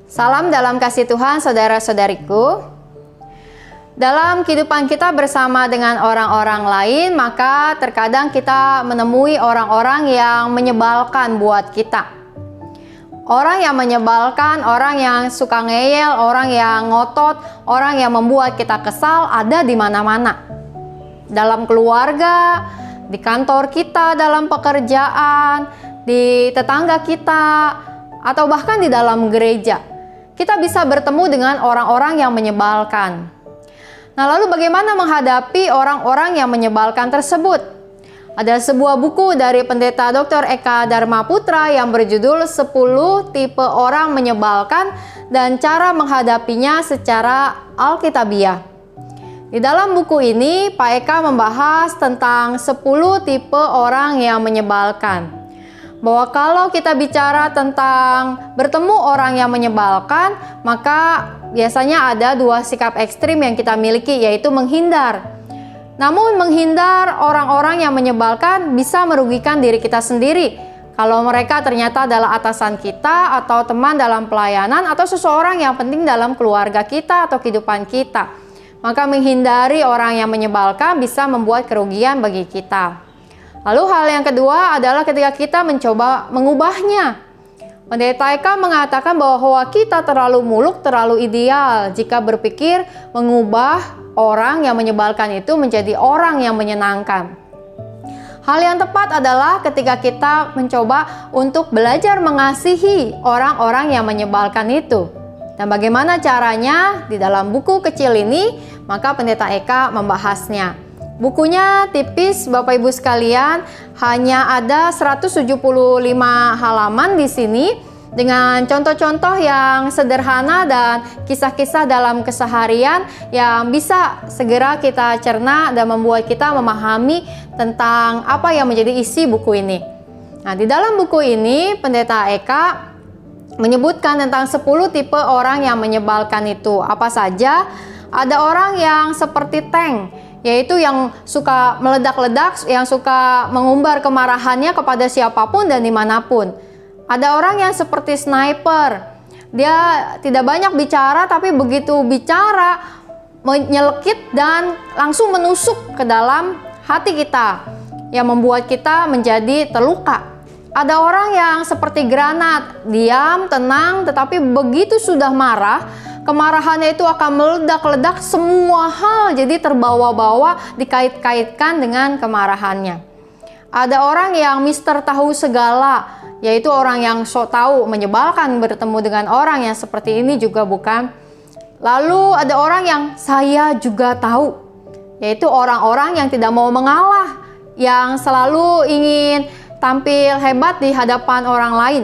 Salam dalam kasih Tuhan, saudara-saudariku. Dalam kehidupan kita bersama dengan orang-orang lain, maka terkadang kita menemui orang-orang yang menyebalkan buat kita. Orang yang menyebalkan, orang yang suka ngeyel, orang yang ngotot, orang yang membuat kita kesal ada di mana-mana. Dalam keluarga, di kantor kita, dalam pekerjaan, di tetangga kita, atau bahkan di dalam gereja. Kita bisa bertemu dengan orang-orang yang menyebalkan. Nah, lalu bagaimana menghadapi orang-orang yang menyebalkan tersebut? Ada sebuah buku dari Pendeta Dr. Eka Dharma Putra yang berjudul 10 Tipe Orang Menyebalkan dan Cara Menghadapinya Secara Alkitabiah. Di dalam buku ini, Pak Eka membahas tentang 10 tipe orang yang menyebalkan. Bahwa kalau kita bicara tentang bertemu orang yang menyebalkan, maka biasanya ada dua sikap ekstrim yang kita miliki, yaitu menghindar. Namun menghindar orang-orang yang menyebalkan bisa merugikan diri kita sendiri. Kalau mereka ternyata adalah atasan kita, atau teman dalam pelayanan, atau seseorang yang penting dalam keluarga kita atau kehidupan kita, maka menghindari orang yang menyebalkan bisa membuat kerugian bagi kita. Lalu hal yang kedua adalah ketika kita mencoba mengubahnya. Pendeta Eka mengatakan bahwa kita terlalu muluk, terlalu ideal jika berpikir mengubah orang yang menyebalkan itu menjadi orang yang menyenangkan. Hal yang tepat adalah ketika kita mencoba untuk belajar mengasihi orang-orang yang menyebalkan itu. Dan bagaimana caranya? Di dalam buku kecil ini, maka Pendeta Eka membahasnya. Bukunya tipis, Bapak Ibu sekalian, hanya ada 175 halaman di sini dengan contoh-contoh yang sederhana dan kisah-kisah dalam keseharian yang bisa segera kita cerna dan membuat kita memahami tentang apa yang menjadi isi buku ini. Nah, di dalam buku ini Pendeta Eka menyebutkan tentang 10 tipe orang yang menyebalkan itu. Apa saja? Ada orang yang seperti tank, yaitu yang suka meledak-ledak, yang suka mengumbar kemarahannya kepada siapapun dan dimanapun. Ada orang yang seperti sniper, dia tidak banyak bicara, tapi begitu bicara menyelekit dan langsung menusuk ke dalam hati kita, yang membuat kita menjadi terluka. Ada orang yang seperti granat, diam, tenang, tetapi begitu sudah marah, kemarahannya itu akan meledak-ledak, semua hal jadi terbawa-bawa, dikait-kaitkan dengan kemarahannya. Ada orang yang Mister Tahu Segala, yaitu orang yang sok tahu, menyebalkan bertemu dengan orang yang seperti ini juga bukan. Lalu ada orang yang saya juga tahu, yaitu orang-orang yang tidak mau mengalah, yang selalu ingin tampil hebat di hadapan orang lain.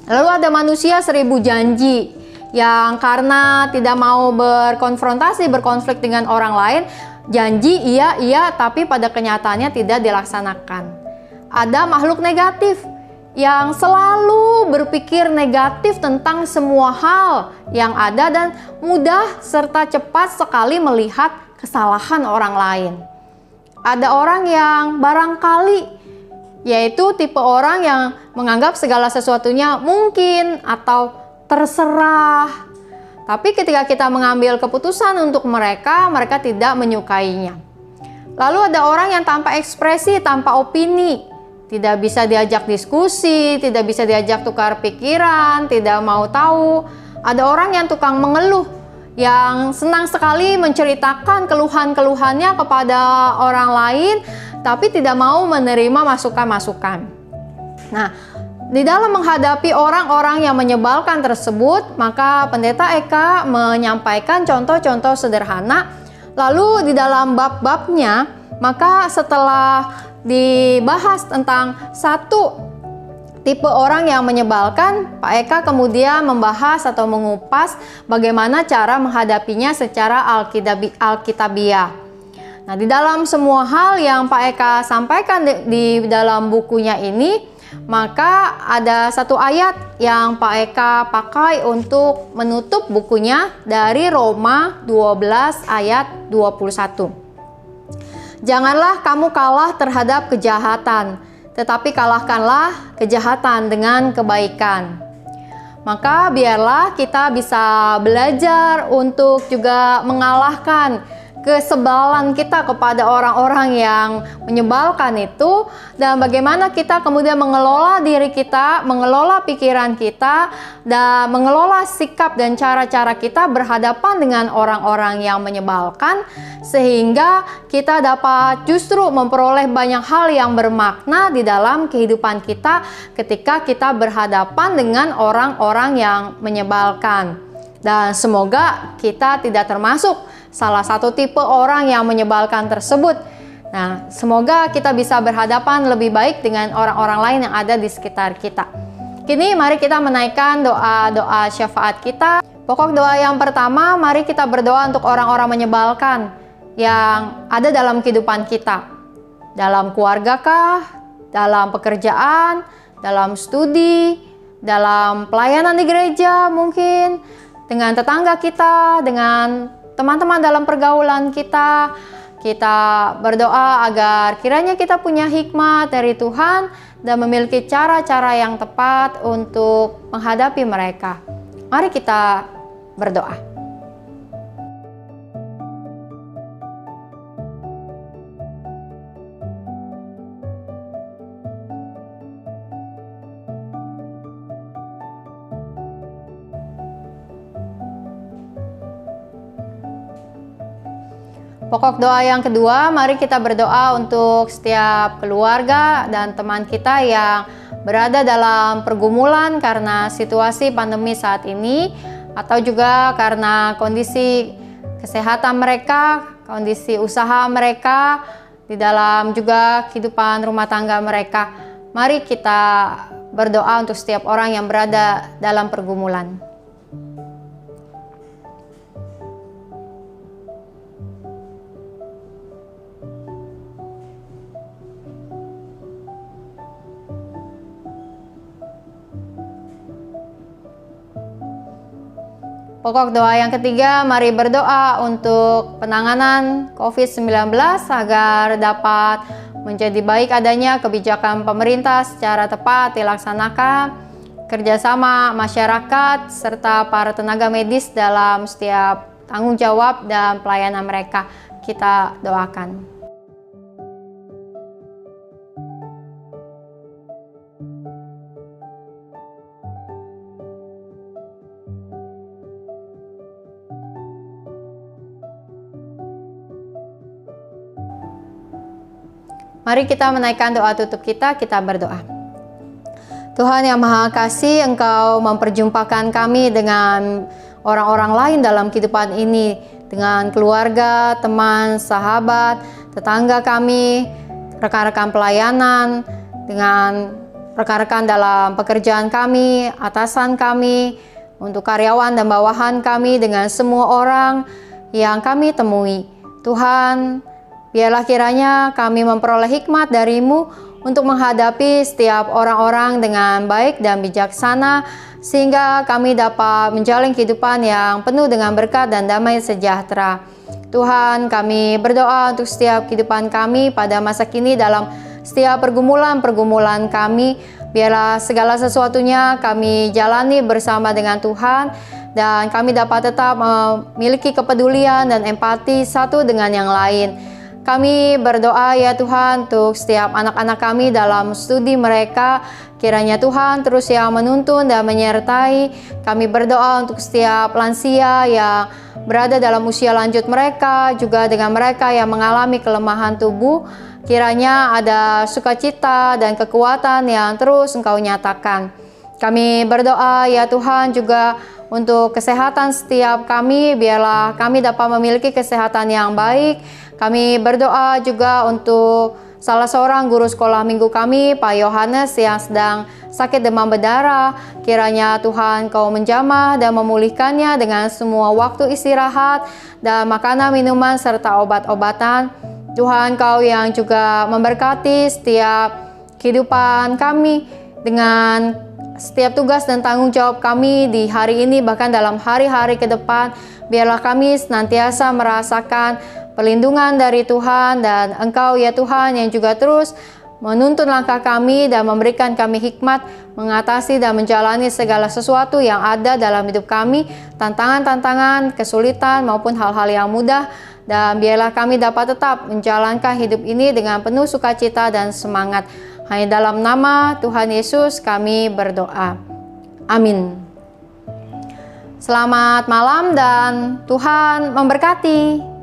Lalu ada manusia 1000 janji, yang karena tidak mau berkonfrontasi, berkonflik dengan orang lain, janji iya, tapi pada kenyataannya tidak dilaksanakan. Ada makhluk negatif yang selalu berpikir negatif tentang semua hal yang ada dan mudah serta cepat sekali melihat kesalahan orang lain. Ada orang yang barangkali, yaitu tipe orang yang menganggap segala sesuatunya mungkin atau terserah. Tapi ketika kita mengambil keputusan untuk mereka, mereka tidak menyukainya. Lalu ada orang yang tanpa ekspresi, tanpa opini, tidak bisa diajak diskusi, tidak bisa diajak tukar pikiran, tidak mau tahu. Ada orang yang tukang mengeluh, yang senang sekali menceritakan keluhan-keluhannya kepada orang lain, tapi tidak mau menerima masukan-masukan. Nah, di dalam menghadapi orang-orang yang menyebalkan tersebut, maka Pendeta Eka menyampaikan contoh-contoh sederhana. Lalu di dalam bab-babnya, maka setelah dibahas tentang satu tipe orang yang menyebalkan, Pak Eka kemudian membahas atau mengupas bagaimana cara menghadapinya secara alkitabiah. Nah, di dalam semua hal yang Pak Eka sampaikan di dalam bukunya ini, maka ada satu ayat yang Pak Eka pakai untuk menutup bukunya dari Roma 12 ayat 21. Janganlah kamu kalah terhadap kejahatan, tetapi kalahkanlah kejahatan dengan kebaikan. Maka biarlah kita bisa belajar untuk juga mengalahkan kesebalan kita kepada orang-orang yang menyebalkan itu, dan bagaimana kita kemudian mengelola diri kita, mengelola pikiran kita, dan mengelola sikap dan cara-cara kita berhadapan dengan orang-orang yang menyebalkan, sehingga kita dapat justru memperoleh banyak hal yang bermakna di dalam kehidupan kita ketika kita berhadapan dengan orang-orang yang menyebalkan. Dan semoga kita tidak termasuk salah satu tipe orang yang menyebalkan tersebut. Nah, semoga kita bisa berhadapan lebih baik dengan orang-orang lain yang ada di sekitar kita. Kini mari kita menaikkan doa-doa syafaat kita. Pokok doa yang pertama, mari kita berdoa untuk orang-orang menyebalkan yang ada dalam kehidupan kita. Dalam keluarga kah? Dalam pekerjaan? Dalam studi? Dalam pelayanan di gereja mungkin? Dengan tetangga kita? Dengan teman-teman dalam pergaulan kita? Kita berdoa agar kiranya kita punya hikmat dari Tuhan dan memiliki cara-cara yang tepat untuk menghadapi mereka. Mari kita berdoa. Pokok doa yang kedua, mari kita berdoa untuk setiap keluarga dan teman kita yang berada dalam pergumulan karena situasi pandemi saat ini, atau juga karena kondisi kesehatan mereka, kondisi usaha mereka, di dalam juga kehidupan rumah tangga mereka. Mari kita berdoa untuk setiap orang yang berada dalam pergumulan. Pokok doa yang ketiga, mari berdoa untuk penanganan COVID-19 agar dapat menjadi baik adanya kebijakan pemerintah secara tepat dilaksanakan, kerjasama masyarakat serta para tenaga medis dalam setiap tanggung jawab dan pelayanan mereka. Kita doakan. Mari kita menaikkan doa tutup kita berdoa. Tuhan yang Maha Kasih, Engkau memperjumpakan kami dengan orang-orang lain dalam kehidupan ini, dengan keluarga, teman, sahabat, tetangga kami, rekan-rekan pelayanan, dengan rekan-rekan dalam pekerjaan kami, atasan kami, untuk karyawan dan bawahan kami, dengan semua orang yang kami temui. Tuhan, biarlah kiranya kami memperoleh hikmat dari-Mu untuk menghadapi setiap orang-orang dengan baik dan bijaksana, sehingga kami dapat menjalin kehidupan yang penuh dengan berkat dan damai sejahtera. Tuhan, kami berdoa untuk setiap kehidupan kami pada masa kini dalam setiap pergumulan-pergumulan kami. Biarlah segala sesuatunya kami jalani bersama dengan Tuhan, dan kami dapat tetap memiliki kepedulian dan empati satu dengan yang lain. Kami berdoa ya Tuhan untuk setiap anak-anak kami dalam studi mereka. Kiranya Tuhan terus yang menuntun dan menyertai. Kami berdoa untuk setiap lansia yang berada dalam usia lanjut mereka, juga dengan mereka yang mengalami kelemahan tubuh. Kiranya ada sukacita dan kekuatan yang terus Engkau nyatakan. Kami berdoa ya Tuhan juga untuk kesehatan setiap kami. Biarlah kami dapat memiliki kesehatan yang baik. Kami berdoa juga untuk salah seorang guru sekolah minggu kami, Pak Yohanes, yang sedang sakit demam berdarah. Kiranya Tuhan Kau menjamah dan memulihkannya dengan semua waktu istirahat dan makanan, minuman, serta obat-obatan. Tuhan Kau yang juga memberkati setiap kehidupan kami dengan setiap tugas dan tanggung jawab kami di hari ini, bahkan dalam hari-hari ke depan. Biarlah kami senantiasa merasakan perlindungan dari Tuhan, dan Engkau ya Tuhan yang juga terus menuntun langkah kami dan memberikan kami hikmat mengatasi dan menjalani segala sesuatu yang ada dalam hidup kami, tantangan-tantangan, kesulitan maupun hal-hal yang mudah, dan biarlah kami dapat tetap menjalankan hidup ini dengan penuh sukacita dan semangat. Hanya dalam nama Tuhan Yesus kami berdoa. Amin. Selamat malam dan Tuhan memberkati.